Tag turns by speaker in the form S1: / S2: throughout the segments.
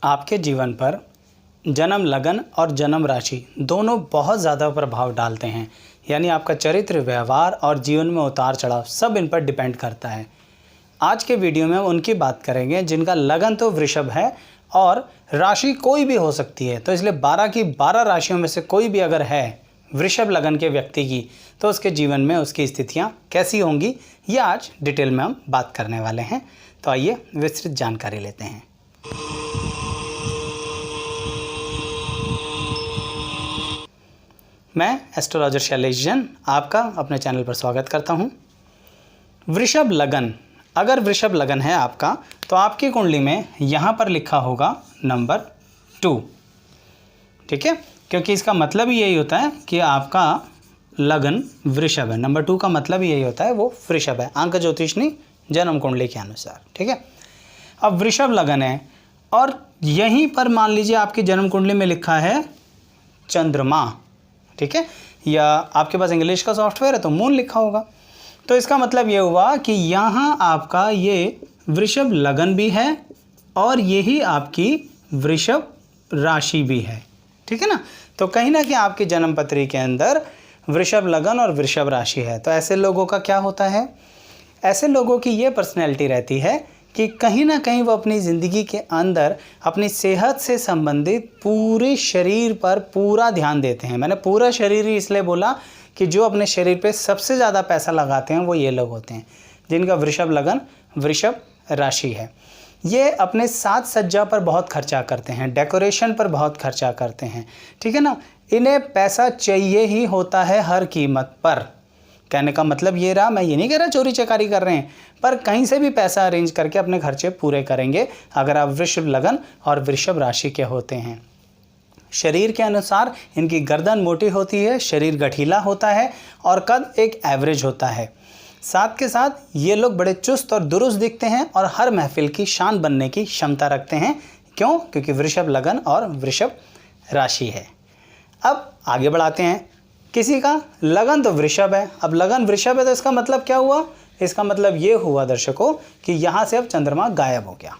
S1: आपके जीवन पर जन्म लगन और जन्म राशि दोनों बहुत ज़्यादा प्रभाव डालते हैं। यानी आपका चरित्र, व्यवहार और जीवन में उतार चढ़ाव सब इन पर डिपेंड करता है। आज के वीडियो में हम उनकी बात करेंगे जिनका लगन तो वृषभ है और राशि कोई भी हो सकती है। तो इसलिए 12 की 12 राशियों में से कोई भी अगर है वृषभ लगन के व्यक्ति की, तो उसके जीवन में उसकी स्थितियाँ कैसी होंगी, ये आज डिटेल में हम बात करने वाले हैं। तो आइए विस्तृत जानकारी लेते हैं। मैं एस्ट्रोलॉजर शैलेश जैन आपका अपने चैनल पर स्वागत करता हूं। वृषभ लगन, अगर वृषभ लगन है आपका, तो आपकी कुंडली में यहाँ पर लिखा होगा नंबर 2, ठीक है, क्योंकि इसका मतलब ही यही होता है कि आपका लगन वृषभ है। नंबर 2 का मतलब यही होता है वो वृषभ है, अंक ज्योतिषनी जन्म कुंडली के अनुसार, ठीक है। अब वृषभ लगन है और यहीं पर मान लीजिए आपकी जन्म कुंडली में लिखा है चंद्रमा, ठीक है, या आपके पास इंग्लिश का सॉफ्टवेयर है तो मून लिखा होगा। तो इसका मतलब ये हुआ कि यहाँ आपका ये वृषभ लगन भी है और यही आपकी वृषभ राशि भी है, ठीक है ना। तो कहीं ना कहीं आपकी जन्म पत्री के अंदर वृषभ लगन और वृषभ राशि है। तो ऐसे लोगों का क्या होता है, ऐसे लोगों की ये पर्सनैलिटी रहती है कि कहीं ना कहीं वो अपनी ज़िंदगी के अंदर अपनी सेहत से संबंधित पूरे शरीर पर पूरा ध्यान देते हैं। मैंने पूरा शरीर ही इसलिए बोला कि जो अपने शरीर पे सबसे ज़्यादा पैसा लगाते हैं वो ये लोग होते हैं जिनका वृषभ लगन वृषभ राशि है। ये अपने साज सज्जा पर बहुत खर्चा करते हैं, डेकोरेशन पर बहुत खर्चा करते हैं, ठीक है ना। इन्हें पैसा चाहिए ही होता है हर कीमत पर। कहने का मतलब ये रहा, मैं ये नहीं कह रहा चोरी चकारी कर रहे हैं, पर कहीं से भी पैसा अरेंज करके अपने खर्चे पूरे करेंगे अगर आप वृषभ लगन और वृषभ राशि के होते हैं। शरीर के अनुसार इनकी गर्दन मोटी होती है, शरीर गठीला होता है और कद एक एवरेज होता है। साथ के साथ ये लोग बड़े चुस्त और दुरुस्त दिखते हैं और हर महफिल की शान बनने की क्षमता रखते हैं। क्यों? क्योंकि वृषभ लगन और वृषभ राशि है। अब आगे बढ़ाते हैं। किसी का लगन तो वृषभ है, अब लगन वृषभ है तो इसका मतलब क्या हुआ, इसका मतलब ये हुआ दर्शकों कि यहाँ से अब चंद्रमा गायब हो गया।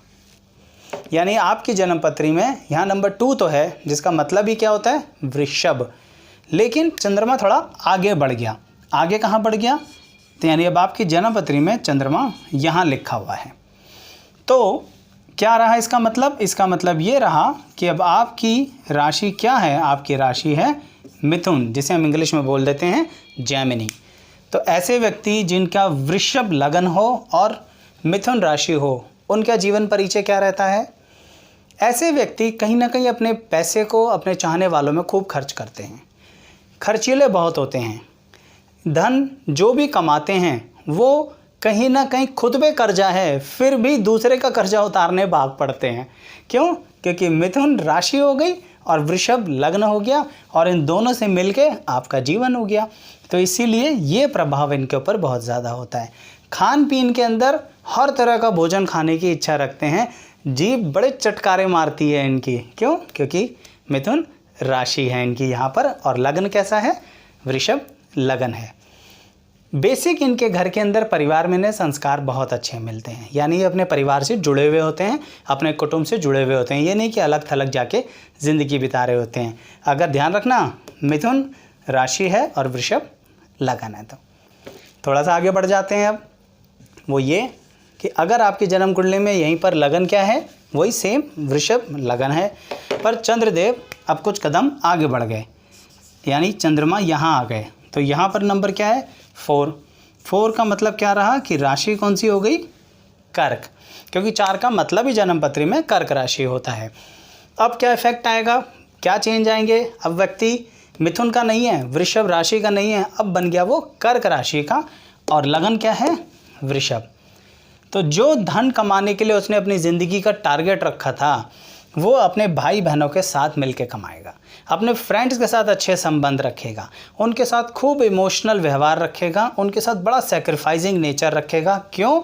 S1: यानी आपकी जन्म पत्री में यहाँ नंबर 2 तो है, जिसका मतलब ही क्या होता है वृषभ, लेकिन चंद्रमा थोड़ा आगे बढ़ गया। आगे कहाँ बढ़ गया, तो यानी अब आपकी जन्म पत्री में चंद्रमा यहाँ लिखा हुआ है। तो क्या रहा इसका मतलब, इसका मतलब ये रहा कि अब आपकी राशि क्या है, आपकी राशि है मिथुन, जिसे हम इंग्लिश में बोल देते हैं जेमिनी। तो ऐसे व्यक्ति जिनका वृषभ लगन हो और मिथुन राशि हो, उनका जीवन परिचय क्या रहता है। ऐसे व्यक्ति कहीं ना कहीं अपने पैसे को अपने चाहने वालों में खूब खर्च करते हैं, खर्चीले बहुत होते हैं। धन जो भी कमाते हैं वो कहीं ना कहीं खुद पे कर्जा है, फिर भी दूसरे का कर्जा उतारने भाग पड़ते हैं। क्यों? क्योंकि मिथुन राशि हो गई और वृषभ लग्न हो गया और इन दोनों से मिलके आपका जीवन हो गया। तो इसीलिए ये प्रभाव इनके ऊपर बहुत ज़्यादा होता है। खान पीन के अंदर हर तरह का भोजन खाने की इच्छा रखते हैं, जीभ बड़े चटकारे मारती है इनकी। क्यों? क्योंकि मिथुन राशि है इनकी यहाँ पर और लग्न कैसा है, वृषभ लगन है। बेसिक इनके घर के अंदर परिवार में इन्हें संस्कार बहुत अच्छे मिलते हैं, यानी ये अपने परिवार से जुड़े हुए होते हैं, अपने कुटुंब से जुड़े हुए होते हैं। ये नहीं कि अलग थलग जाके ज़िंदगी बिता रहे होते हैं। अगर ध्यान रखना, मिथुन राशि है और वृषभ लगन है। तो थोड़ा सा आगे बढ़ जाते हैं। अब वो ये कि अगर आपकी जन्म कुंडली में यहीं पर लगन क्या है, वही सेम वृषभ लगन है, पर चंद्रदेव अब कुछ कदम आगे बढ़ गए, यानी चंद्रमा यहाँ आ गए। तो यहाँ पर नंबर क्या है, 4 का मतलब क्या रहा कि राशि कौन सी हो गई, कर्क, क्योंकि 4 का मतलब ही जन्म पत्री में कर्क राशि होता है। अब क्या इफेक्ट आएगा, क्या चेंज आएंगे, अब व्यक्ति मिथुन का नहीं है, वृषभ राशि का नहीं है, अब बन गया वो कर्क राशि का और लगन क्या है, वृषभ। तो जो धन कमाने के लिए उसने अपनी ज़िंदगी का टारगेट रखा था वो अपने भाई बहनों के साथ मिलके कमाएगा, अपने फ्रेंड्स के साथ अच्छे संबंध रखेगा, उनके साथ खूब इमोशनल व्यवहार रखेगा, उनके साथ बड़ा सैक्रिफाइसिंग नेचर रखेगा। क्यों?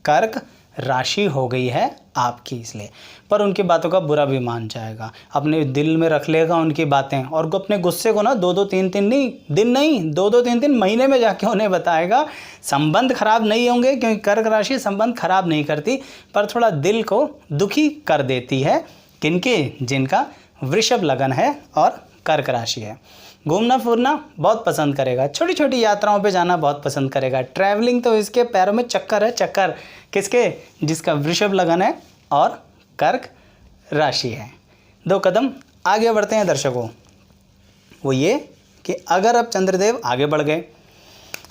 S1: कर्क राशि हो गई है आपकी इसलिए। पर उनकी बातों का बुरा भी मान जाएगा, अपने दिल में रख लेगा उनकी बातें और अपने गुस्से को ना 2-2 3-3 नहीं दिन नहीं 2-2 3-3 महीने में जाके उन्हें बताएगा। संबंध खराब नहीं होंगे क्योंकि कर्क राशि संबंध खराब नहीं करती, पर थोड़ा दिल को दुखी कर देती है किनके? जिनका वृषभ लगन है और कर्क राशि है। घूमना फिरना बहुत पसंद करेगा, छोटी छोटी यात्राओं पे जाना बहुत पसंद करेगा। ट्रैवलिंग तो इसके पैरों में चक्कर है, चक्कर। किसके? जिसका वृषभ लगन है और कर्क राशि है। 2 कदम आगे बढ़ते हैं दर्शकों, वो ये कि अगर अब चंद्रदेव आगे बढ़ गए,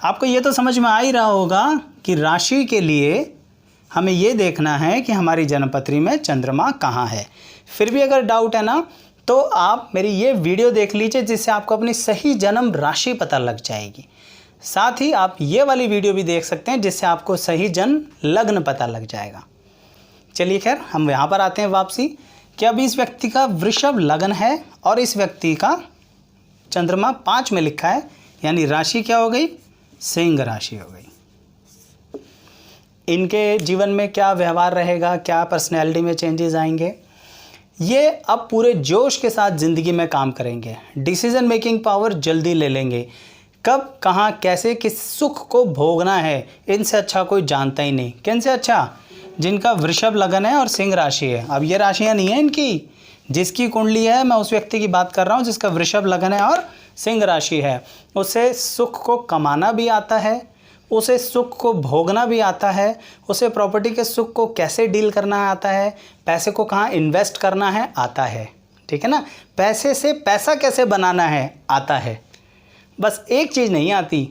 S1: आपको ये तो समझ में आ ही रहा होगा कि राशि के लिए हमें ये देखना है कि हमारी जन्मपत्री में चंद्रमा कहाँ है। फिर भी अगर डाउट है ना, तो आप मेरी ये वीडियो देख लीजिए, जिससे आपको अपनी सही जन्म राशि पता लग जाएगी। साथ ही आप ये वाली वीडियो भी देख सकते हैं, जिससे आपको सही जन्म लग्न पता लग जाएगा। चलिए खैर, हम यहाँ पर आते हैं वापसी कि अब इस व्यक्ति का वृषभ लगन है और इस व्यक्ति का चंद्रमा 5 में लिखा है, यानी राशि क्या हो गई? सिंह राशि हो गई। इनके जीवन में क्या व्यवहार रहेगा, क्या पर्सनैलिटी में चेंजेस आएंगे, ये अब पूरे जोश के साथ ज़िंदगी में काम करेंगे। डिसीजन मेकिंग पावर जल्दी ले लेंगे। कब, कहाँ, कैसे, किस सुख को भोगना है, इनसे अच्छा कोई जानता ही नहीं। किन से अच्छा? जिनका वृषभ लगन है और सिंह राशि है। अब ये राशियाँ नहीं है इनकी, जिसकी कुंडली है, मैं उस व्यक्ति की बात कर रहा हूँ जिसका वृषभ लगन है और सिंह राशि है। उसे सुख को कमाना भी आता है, उसे सुख को भोगना भी आता है, उसे प्रॉपर्टी के सुख को कैसे डील करना आता है, पैसे को कहाँ इन्वेस्ट करना है आता है, ठीक है ना, पैसे से पैसा कैसे बनाना है आता है। बस एक चीज़ नहीं आती,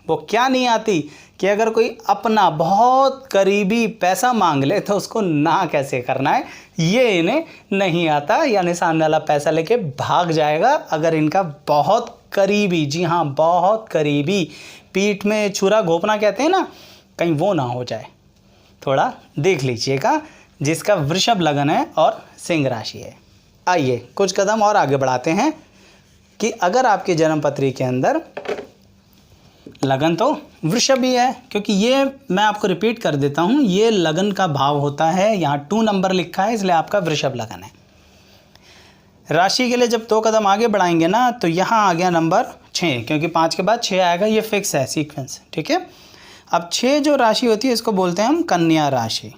S1: वो क्या नहीं आती कि अगर कोई अपना बहुत करीबी पैसा मांग ले तो उसको ना कैसे करना है, ये इन्हें नहीं आता। यानी सामने वाला पैसा लेके भाग जाएगा अगर इनका बहुत करीबी, जी हाँ बहुत करीबी, पीठ में छुरा घोंपना कहते हैं ना, कहीं वो ना हो जाए। थोड़ा देख लीजिएगा, जिसका वृषभ लगन है और सिंह राशि है। आइए कुछ कदम और आगे बढ़ाते हैं कि अगर आपकी जन्मपत्री के अंदर लगन तो वृषभ ही है, क्योंकि ये मैं आपको रिपीट कर देता हूँ, ये लगन का भाव होता है। यहाँ 2 नंबर लिखा है, इसलिए आपका वृषभ लगन है। राशि के लिए जब 2 कदम आगे बढ़ाएंगे ना, तो यहाँ आ गया नंबर 6, क्योंकि 5 के बाद 6 आएगा, ये फिक्स है सीक्वेंस, ठीक है। अब 6 जो राशि होती है इसको बोलते हैं हम कन्या राशि।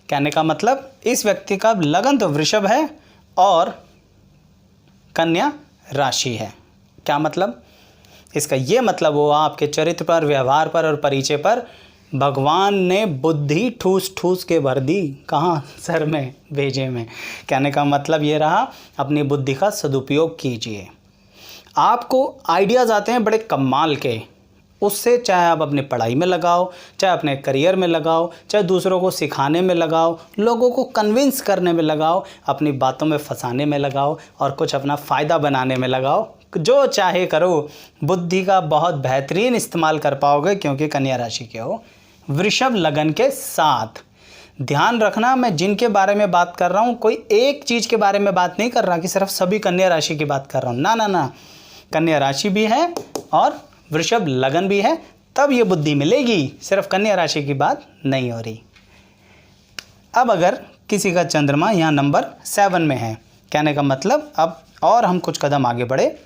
S1: कहने का मतलब इस व्यक्ति का लगन तो वृषभ है और कन्या राशि है। क्या मतलब? इसका ये मतलब हुआ आपके चरित्र पर, व्यवहार पर और परिचय पर भगवान ने बुद्धि ठूस ठूस के भर दी। कहाँ? सर में, भेजे में। कहने का मतलब ये रहा, अपनी बुद्धि का सदुपयोग कीजिए। आपको आइडियाज़ आते हैं बड़े कमाल के, उससे चाहे आप अपनी पढ़ाई में लगाओ, चाहे अपने करियर में लगाओ, चाहे दूसरों को सिखाने में लगाओ, लोगों को कन्विंस करने में लगाओ, अपनी बातों में फंसाने में लगाओ और कुछ अपना फ़ायदा बनाने में लगाओ, जो चाहे करो। बुद्धि का बहुत बेहतरीन इस्तेमाल कर पाओगे, क्योंकि कन्या राशि के हो, वृषभ लगन के साथ। ध्यान रखना, मैं जिनके बारे में बात कर रहा हूँ, कोई एक चीज़ के बारे में बात नहीं कर रहा कि सिर्फ सभी कन्या राशि की बात कर रहा हूँ। ना ना ना, कन्या राशि भी है और वृषभ लगन भी है, तब ये बुद्धि मिलेगी। सिर्फ कन्या राशि की बात नहीं हो रही। अब अगर किसी का चंद्रमा यहाँ नंबर 7 में है, कहने का मतलब अब और हम कुछ कदम आगे बढ़े,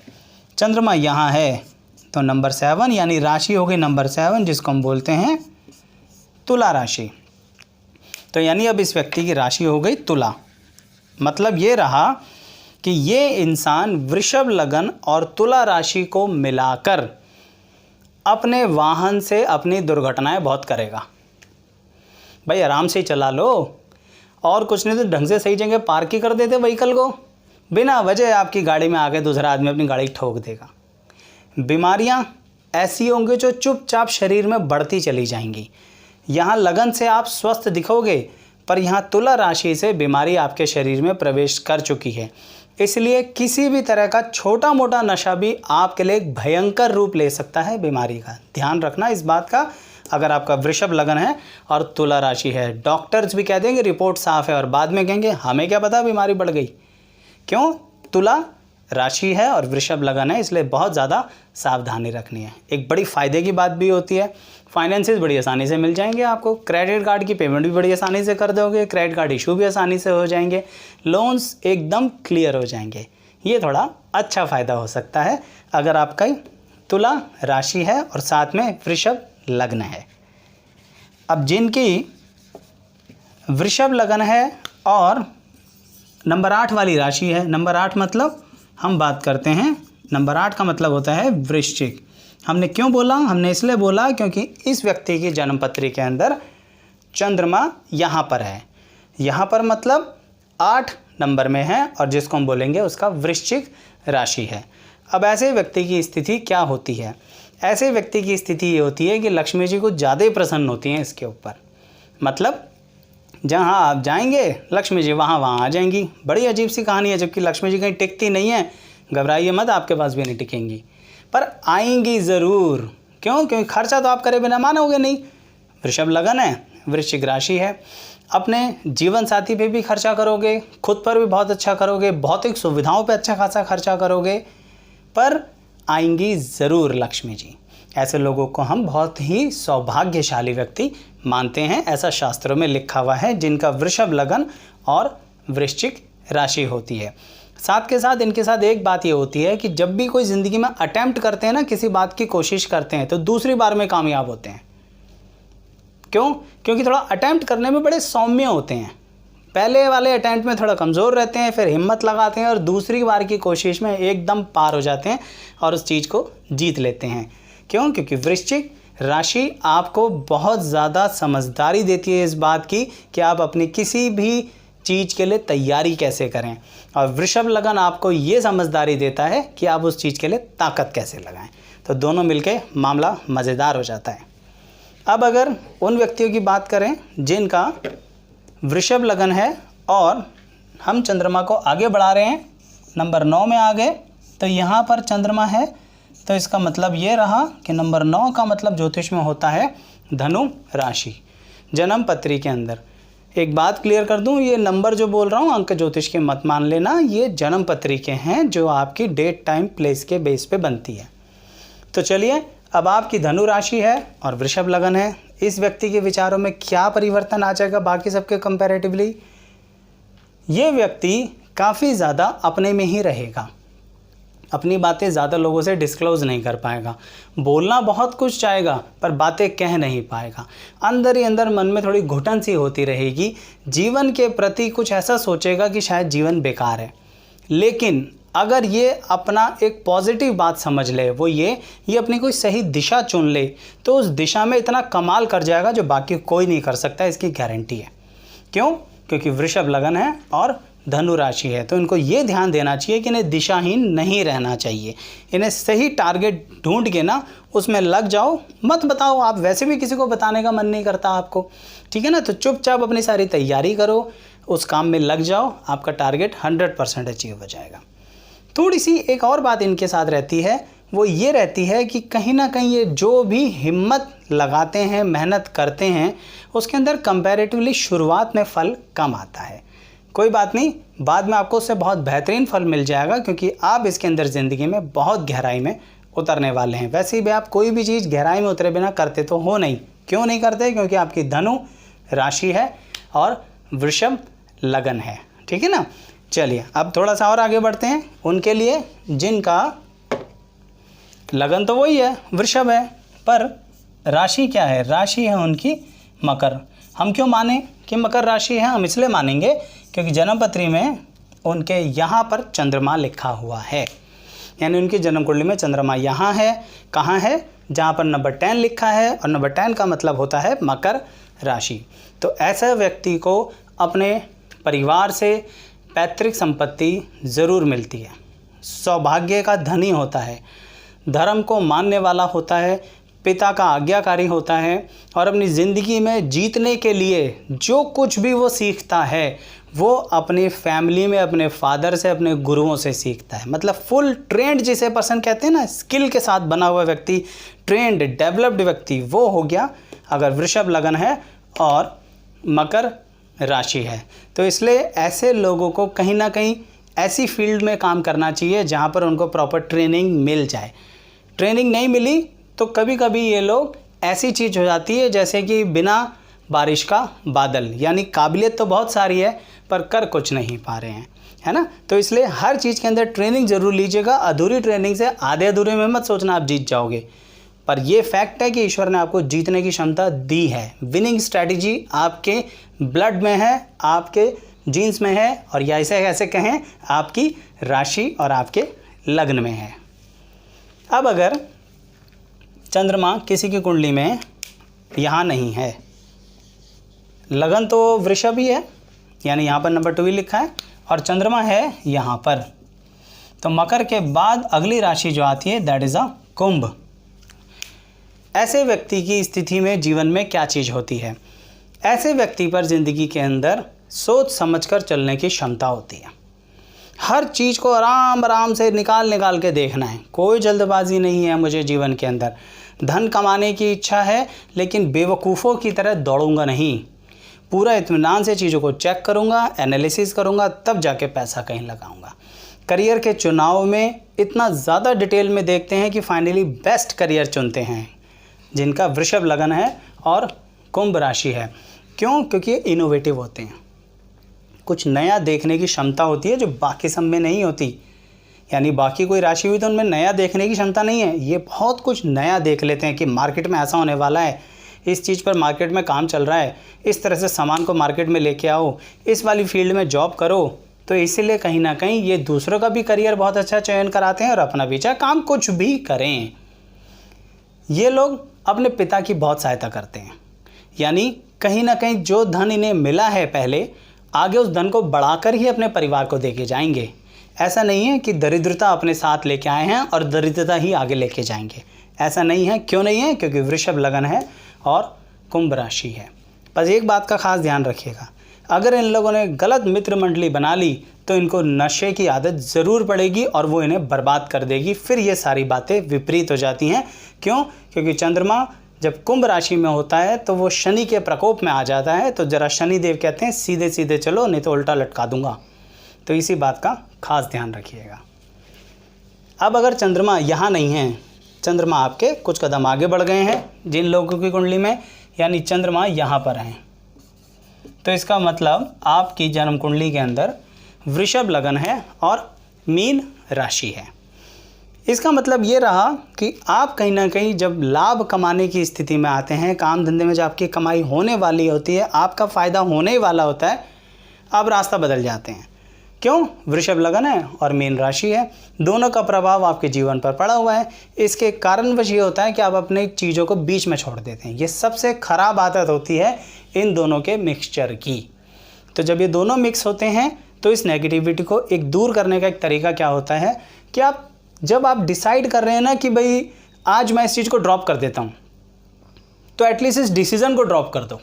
S1: चंद्रमा यहाँ है तो नंबर 7 यानी राशि हो गई नंबर 7, जिसको हम बोलते हैं तुला राशि। तो यानी अब इस व्यक्ति की राशि हो गई तुला। मतलब ये रहा कि ये इंसान वृषभ लगन और तुला राशि को मिलाकर अपने वाहन से अपनी दुर्घटनाएं बहुत करेगा। भाई आराम से ही चला लो, और कुछ नहीं तो ढंग से सही जगह पार्क ही कर देते व्हीकल को। बिना वजह आपकी गाड़ी में आके दूसरा आदमी अपनी गाड़ी ठोक देगा। बीमारियां ऐसी होंगी जो चुपचाप शरीर में बढ़ती चली जाएंगी। यहाँ लगन से आप स्वस्थ दिखोगे, पर यहाँ तुला राशि से बीमारी आपके शरीर में प्रवेश कर चुकी है। इसलिए किसी भी तरह का छोटा मोटा नशा भी आपके लिए एक भयंकर रूप ले सकता है बीमारी का। ध्यान रखना इस बात का, अगर आपका वृषभ लगन है और तुला राशि है। डॉक्टर्स भी कह देंगे रिपोर्ट साफ है, और बाद में कहेंगे हमें क्या पता बीमारी बढ़ गई। क्यों? तुला राशि है और वृषभ लगन है, इसलिए बहुत ज़्यादा सावधानी रखनी है। एक बड़ी फ़ायदे की बात भी होती है, फाइनेंसेस बड़ी आसानी से मिल जाएंगे आपको। क्रेडिट कार्ड की पेमेंट भी बड़ी आसानी से कर दोगे, क्रेडिट कार्ड इशू भी आसानी से हो जाएंगे, लोन्स एकदम क्लियर हो जाएंगे। ये थोड़ा अच्छा फ़ायदा हो सकता है अगर आपका तुला राशि है और साथ में वृषभ लग्न है। अब जिनकी वृषभ लगन है और नंबर 8 वाली राशि है। नंबर 8 मतलब हम बात करते हैं, नंबर 8 का मतलब होता है वृश्चिक। हमने क्यों बोला? हमने इसलिए बोला क्योंकि इस व्यक्ति की जन्मपत्री के अंदर चंद्रमा यहाँ पर है। यहाँ पर मतलब 8 नंबर में है और जिसको हम बोलेंगे उसका वृश्चिक राशि है। अब ऐसे व्यक्ति की स्थिति क्या होती है? ऐसे व्यक्ति की स्थिति ये होती है कि लक्ष्मी जी कुछ ज़्यादा ही प्रसन्न होती हैं इसके ऊपर। मतलब जहाँ आप जाएंगे लक्ष्मी जी वहाँ आ जाएंगी। बड़ी अजीब सी कहानी है, जबकि लक्ष्मी जी कहीं टिकती नहीं है। घबराइए मत, आपके पास भी नहीं टिकेंगी, पर आएंगी ज़रूर। क्यों? क्योंकि खर्चा तो आप करे बिना मानोगे नहीं। वृषभ लगन है, वृश्चिक राशि है। अपने जीवन साथी पे भी खर्चा करोगे, खुद पर भी बहुत अच्छा करोगे, भौतिक सुविधाओं पे अच्छा खासा खर्चा करोगे, पर आएंगी ज़रूर लक्ष्मी जी। ऐसे लोगों को हम बहुत ही सौभाग्यशाली व्यक्ति मानते हैं, ऐसा शास्त्रों में लिखा हुआ है, जिनका वृषभ लगन और वृश्चिक राशि होती है। साथ के साथ इनके साथ एक बात ये होती है कि जब भी कोई ज़िंदगी में अटेम्प्ट करते हैं ना, किसी बात की कोशिश करते हैं, तो दूसरी बार में कामयाब होते हैं। क्यों? क्योंकि थोड़ा अटेम्प्ट करने में बड़े सौम्य होते हैं। पहले वाले अटेम्प्ट में थोड़ा कमज़ोर रहते हैं, फिर हिम्मत लगाते हैं और दूसरी बार की कोशिश में एकदम पार हो जाते हैं और उस चीज़ को जीत लेते हैं। क्यों? क्योंकि वृश्चिक राशि आपको बहुत ज़्यादा समझदारी देती है इस बात की कि आप अपनी किसी भी चीज़ के लिए तैयारी कैसे करें, और वृषभ लगन आपको ये समझदारी देता है कि आप उस चीज़ के लिए ताकत कैसे लगाएं। तो दोनों मिलके मामला मज़ेदार हो जाता है। अब अगर उन व्यक्तियों की बात करें जिनका वृषभ लगन है और हम चंद्रमा को आगे बढ़ा रहे हैं, नंबर 9 में आ गए, तो यहाँ पर चंद्रमा है, तो इसका मतलब ये रहा कि नंबर 9 का मतलब ज्योतिष में होता है धनु राशि। जन्म पत्री के अंदर एक बात क्लियर कर दूं, ये नंबर जो बोल रहा हूँ अंक ज्योतिष के मत मान लेना, ये जन्म पत्री के हैं जो आपकी डेट टाइम प्लेस के बेस पे बनती है। तो चलिए, अब आपकी धनु राशि है और वृषभ लगन है, इस व्यक्ति के विचारों में क्या परिवर्तन आ जाएगा बाकी सबके कंपैरेटिवली? ये व्यक्ति काफ़ी ज़्यादा अपने में ही रहेगा, अपनी बातें ज़्यादा लोगों से डिस्क्लोज़ नहीं कर पाएगा, बोलना बहुत कुछ चाहेगा पर बातें कह नहीं पाएगा, अंदर ही अंदर मन में थोड़ी घुटन सी होती रहेगी, जीवन के प्रति कुछ ऐसा सोचेगा कि शायद जीवन बेकार है। लेकिन अगर ये अपना एक पॉजिटिव बात समझ ले, वो ये अपनी कोई सही दिशा चुन ले, तो उस दिशा में इतना कमाल कर जाएगा जो बाकी कोई नहीं कर सकता, इसकी गारंटी है। क्यों? क्योंकि वृषभ लगन है और धनु राशि है। तो इनको ये ध्यान देना चाहिए कि इन्हें दिशाहीन नहीं रहना चाहिए, इन्हें सही टारगेट ढूंढ के ना उसमें लग जाओ, मत बताओ। आप वैसे भी किसी को बताने का मन नहीं करता आपको, ठीक है ना? तो चुपचाप अपनी सारी तैयारी करो, उस काम में लग जाओ, आपका टारगेट 100% अचीव हो जाएगा। थोड़ी सी एक और बात इनके साथ रहती है, वो ये रहती है कि कहीं ना कहीं ये जो भी हिम्मत लगाते हैं, मेहनत करते हैं, उसके अंदर कंपैरेटिवली शुरुआत में फल कम आता है। कोई बात नहीं, बाद में आपको उससे बहुत बेहतरीन फल मिल जाएगा, क्योंकि आप इसके अंदर ज़िंदगी में बहुत गहराई में उतरने वाले हैं। वैसे भी आप कोई भी चीज़ गहराई में उतरे बिना करते तो हो नहीं। क्यों नहीं करते? क्योंकि आपकी धनु राशि है और वृषभ लगन है, ठीक है ना? चलिए, अब थोड़ा सा और आगे बढ़ते हैं उनके लिए जिनका लगन तो वही है, वृषभ है, पर राशि क्या है? राशि है उनकी मकर। हम क्यों माने कि मकर राशि है? हम इसलिए मानेंगे क्योंकि जन्म पत्री में उनके यहाँ पर चंद्रमा लिखा हुआ है, यानी उनकी जन्म कुंडली में चंद्रमा यहाँ है। कहाँ है? जहाँ पर नंबर 10 लिखा है, और नंबर 10 का मतलब होता है मकर राशि। तो ऐसे व्यक्ति को अपने परिवार से पैतृक संपत्ति ज़रूर मिलती है, सौभाग्य का धनी होता है, धर्म को मानने वाला होता है, पिता का आज्ञाकारी होता है, और अपनी ज़िंदगी में जीतने के लिए जो कुछ भी वो सीखता है वो अपनी फैमिली में, अपने फादर से, अपने गुरुओं से सीखता है। मतलब फुल ट्रेंड जिसे पर्सन कहते हैं ना, स्किल के साथ बना हुआ व्यक्ति, ट्रेंड डेवलप्ड व्यक्ति, वो हो गया अगर वृषभ लगन है और मकर राशि है। तो इसलिए ऐसे लोगों को कहीं ना कहीं ऐसी फील्ड में काम करना चाहिए जहाँ पर उनको प्रॉपर ट्रेनिंग मिल जाए। ट्रेनिंग नहीं मिली तो कभी कभी ये लोग ऐसी चीज़ हो जाती है जैसे कि बिना बारिश का बादल, यानी काबिलियत तो बहुत सारी है पर कर कुछ नहीं पा रहे हैं, है ना? तो इसलिए हर चीज़ के अंदर ट्रेनिंग ज़रूर लीजिएगा। अधूरी ट्रेनिंग से आधे अधूरे में मत सोचना आप जीत जाओगे, पर यह फैक्ट है कि ईश्वर ने आपको जीतने की क्षमता दी है। विनिंग स्ट्रैटेजी आपके ब्लड में है, आपके जीन्स में है, और या इसे ऐसे कहें आपकी राशि और आपके लग्न में है। अब अगर चंद्रमा किसी की कुंडली में यहाँ नहीं है, लगन तो वृषभ ही है, यानी यहाँ पर नंबर 2 ही लिखा है, और चंद्रमा है यहाँ पर, तो मकर के बाद अगली राशि जो आती है दैट इज़ अ कुंभ। ऐसे व्यक्ति की स्थिति में जीवन में क्या चीज़ होती है? ऐसे व्यक्ति पर ज़िंदगी के अंदर सोच समझकर चलने की क्षमता होती है। हर चीज़ को आराम आराम से निकाल के देखना है, कोई जल्दबाजी नहीं है मुझे जीवन के अंदर। धन कमाने की इच्छा है लेकिन बेवकूफ़ों की तरह दौड़ूंगा नहीं, पूरा इत्मीनान से चीज़ों को चेक करूंगा, एनालिसिस करूंगा, तब जाके पैसा कहीं लगाऊंगा। करियर के चुनाव में इतना ज़्यादा डिटेल में देखते हैं कि फाइनली बेस्ट करियर चुनते हैं जिनका वृषभ लगन है और कुंभ राशि है। क्यों? क्योंकि ये इनोवेटिव होते हैं, कुछ नया देखने की क्षमता होती है जो बाकी सब में नहीं होती। यानी बाकी कोई राशि हुई तो उनमें नया देखने की क्षमता नहीं है, ये बहुत कुछ नया देख लेते हैं कि मार्केट में ऐसा होने वाला है, इस चीज़ पर मार्केट में काम चल रहा है, इस तरह से सामान को मार्केट में लेके आओ, इस वाली फील्ड में जॉब करो। तो इसीलिए कहीं ना कहीं ये दूसरों का भी करियर बहुत अच्छा चयन कराते हैं और अपना भी, चाहे काम कुछ भी करें। ये लोग अपने पिता की बहुत सहायता करते हैं, यानी कहीं ना कहीं जो धन इन्हें मिला है पहले, आगे उस धन को बढ़ाकर ही अपने परिवार को देके जाएंगे। ऐसा नहीं है कि दरिद्रता अपने साथ लेके आए हैं और दरिद्रता ही आगे लेके जाएंगे, ऐसा नहीं है। क्यों नहीं है? क्योंकि वृषभ लगन है और कुंभ राशि है। बस एक बात का खास ध्यान रखिएगा, अगर इन लोगों ने गलत मित्र मंडली बना ली तो इनको नशे की आदत ज़रूर पड़ेगी और वो इन्हें बर्बाद कर देगी। फिर ये सारी बातें विपरीत हो जाती हैं। क्यों? क्योंकि चंद्रमा जब कुंभ राशि में होता है तो वो शनि के प्रकोप में आ जाता है, तो ज़रा शनि देव कहते हैं सीधे सीधे चलो नहीं तो उल्टा लटका दूंगा। तो इसी बात का खास ध्यान रखिएगा। अब अगर चंद्रमा यहाँ नहीं है, चंद्रमा आपके कुछ कदम आगे बढ़ गए हैं जिन लोगों की कुंडली में, यानी चंद्रमा यहाँ पर हैं, तो इसका मतलब आपकी जन्म कुंडली के अंदर वृषभ लगन है और मीन राशि है। इसका मतलब ये रहा कि आप कहीं ना कहीं जब लाभ कमाने की स्थिति में आते हैं, काम धंधे में जब आपकी कमाई होने वाली होती है, आपका फ़ायदा होने वाला होता है, अब रास्ता बदल जाते हैं। क्यों? वृषभ लगन है और मीन राशि है, दोनों का प्रभाव आपके जीवन पर पड़ा हुआ है। इसके कारणवश ये होता है कि आप अपने चीज़ों को बीच में छोड़ देते हैं। ये सबसे ख़राब आदत होती है इन दोनों के मिक्सचर की। तो जब ये दोनों मिक्स होते हैं तो इस नेगेटिविटी को एक दूर करने का एक तरीका क्या होता है कि जब आप डिसाइड कर रहे हैं ना कि भाई आज मैं इस चीज़ को ड्रॉप कर देता हूँ, तो एटलीस्ट इस डिसीज़न को ड्रॉप कर दो,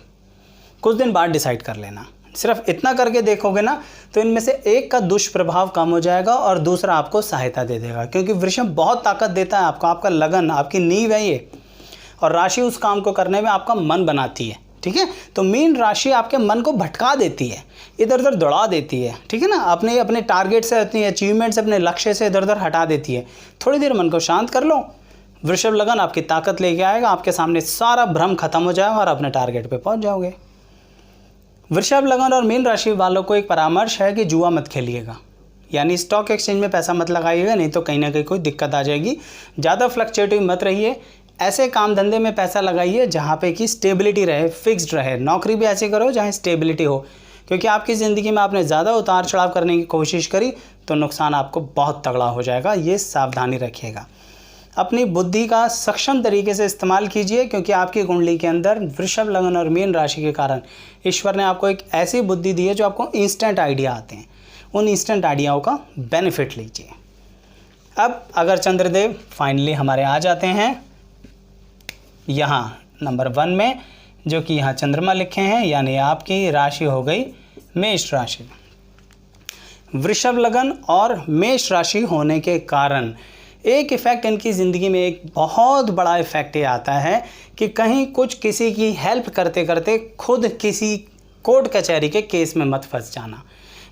S1: कुछ दिन बाद डिसाइड कर लेना। सिर्फ इतना करके देखोगे ना तो इनमें से एक का दुष्प्रभाव कम हो जाएगा और दूसरा आपको सहायता दे देगा। क्योंकि वृषभ बहुत ताकत देता है आपको, आपका लगन, आपकी नींव है ये, और राशि उस काम को करने में आपका मन बनाती है। ठीक है, तो मीन राशि आपके मन को भटका देती है, इधर उधर दौड़ा देती है। ठीक है ना, अपने टारगेट से, अपनी अचीवमेंट से, अपने लक्ष्य से इधर उधर हटा देती है। थोड़ी देर मन को शांत कर लो, वृषभ लगन आपकी ताकत लेके आएगा, आपके सामने सारा भ्रम खत्म हो जाएगा और अपने टारगेट पे पहुंच जाओगे। वृषभ लगन और मीन राशि वालों को एक परामर्श है कि जुआ मत खेलिएगा, यानी स्टॉक एक्सचेंज में पैसा मत लगाइएगा, नहीं तो कहीं ना कहीं कोई दिक्कत आ जाएगी। ज़्यादा फ्लक्चुएटिव मत रहिए, ऐसे काम धंधे में पैसा लगाइए जहाँ पे कि स्टेबिलिटी रहे, फिक्स्ड रहे। नौकरी भी ऐसी करो जहाँ स्टेबिलिटी हो, क्योंकि आपकी ज़िंदगी में आपने ज़्यादा उतार चढ़ाव करने की कोशिश करी तो नुकसान आपको बहुत तगड़ा हो जाएगा, ये सावधानी रखिएगा। अपनी बुद्धि का सक्षम तरीके से इस्तेमाल कीजिए, क्योंकि आपकी कुंडली के अंदर वृषभ लगन और मीन राशि के कारण ईश्वर ने आपको एक ऐसी बुद्धि दी है जो आपको इंस्टेंट आइडिया आते हैं। उन इंस्टेंट आइडियाओं का बेनिफिट लीजिए। अब अगर चंद्रदेव फाइनली हमारे आ जाते हैं यहाँ नंबर 1 में, जो कि यहाँ चंद्रमा लिखे हैं, यानी आपकी राशि हो गई मेष राशि। वृषभ लगन और मेष राशि होने के कारण एक इफ़ेक्ट इनकी ज़िंदगी में, एक बहुत बड़ा इफ़ेक्ट ये आता है कि कहीं कुछ किसी की हेल्प करते करते खुद किसी कोर्ट कचहरी के केस में मत फंस जाना।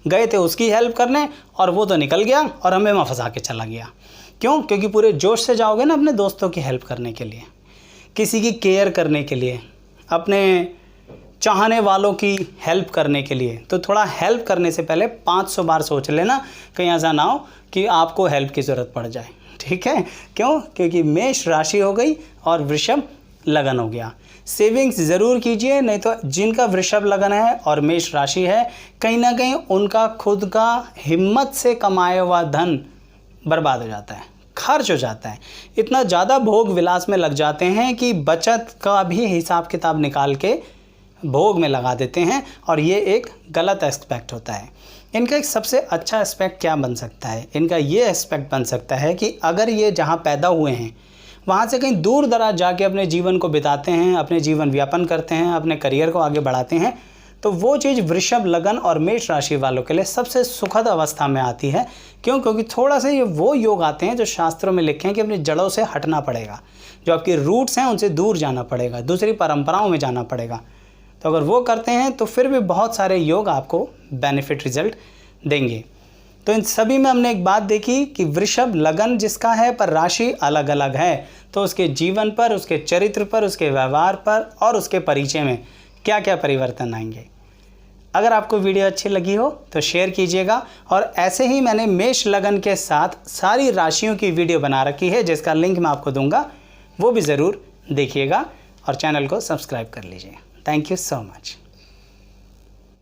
S1: गए थे उसकी हेल्प करने और वो तो निकल गया और हमें वहाँ फंसा के चला गया। क्यों? क्योंकि पूरे जोश से जाओगे ना अपने दोस्तों की हेल्प करने के लिए, किसी की केयर करने के लिए, अपने चाहने वालों की हेल्प करने के लिए, तो थोड़ा हेल्प करने से पहले 500 बार सोच लेना, कहीं ऐसा ना हो कि आपको हेल्प की ज़रूरत पड़ जाए। ठीक है, क्यों? क्योंकि मेष राशि हो गई और वृषभ लगन हो गया। सेविंग्स ज़रूर कीजिए, नहीं तो जिनका वृषभ लगन है और मेष राशि है, कहीं ना कहीं उनका खुद का हिम्मत से कमाया हुआ धन बर्बाद हो जाता है, खर्च हो जाता है। इतना ज़्यादा भोग विलास में लग जाते हैं कि बचत का भी हिसाब किताब निकाल के भोग में लगा देते हैं, और ये एक गलत एस्पेक्ट होता है। इनका एक सबसे अच्छा एस्पेक्ट क्या बन सकता है? इनका ये एस्पेक्ट बन सकता है कि अगर ये जहाँ पैदा हुए हैं वहाँ से कहीं दूर दराज जाके अपने जीवन को बिताते हैं, अपने जीवन व्यापन करते हैं, अपने करियर को आगे बढ़ाते हैं, तो वो चीज़ वृषभ लगन और मेष राशि वालों के लिए सबसे सुखद अवस्था में आती है। क्यों? क्योंकि थोड़ा सा ये वो योग आते हैं जो शास्त्रों में लिखे हैं कि अपनी जड़ों से हटना पड़ेगा, जो आपकी रूट्स हैं उनसे दूर जाना पड़ेगा, दूसरी परंपराओं में जाना पड़ेगा। तो अगर वो करते हैं तो फिर भी बहुत सारे योग आपको बेनिफिट रिजल्ट देंगे। तो इन सभी में हमने एक बात देखी कि वृषभ लगन जिसका है पर राशि अलग अलग है, तो उसके जीवन पर, उसके चरित्र पर, उसके व्यवहार पर और उसके परिचय में क्या क्या परिवर्तन आएंगे। अगर आपको वीडियो अच्छी लगी हो तो शेयर कीजिएगा, और ऐसे ही मैंने मेष लगन के साथ सारी राशियों की वीडियो बना रखी है जिसका लिंक मैं आपको दूंगा, वो भी ज़रूर देखिएगा और चैनल को सब्सक्राइब कर लीजिए। Thank you so much.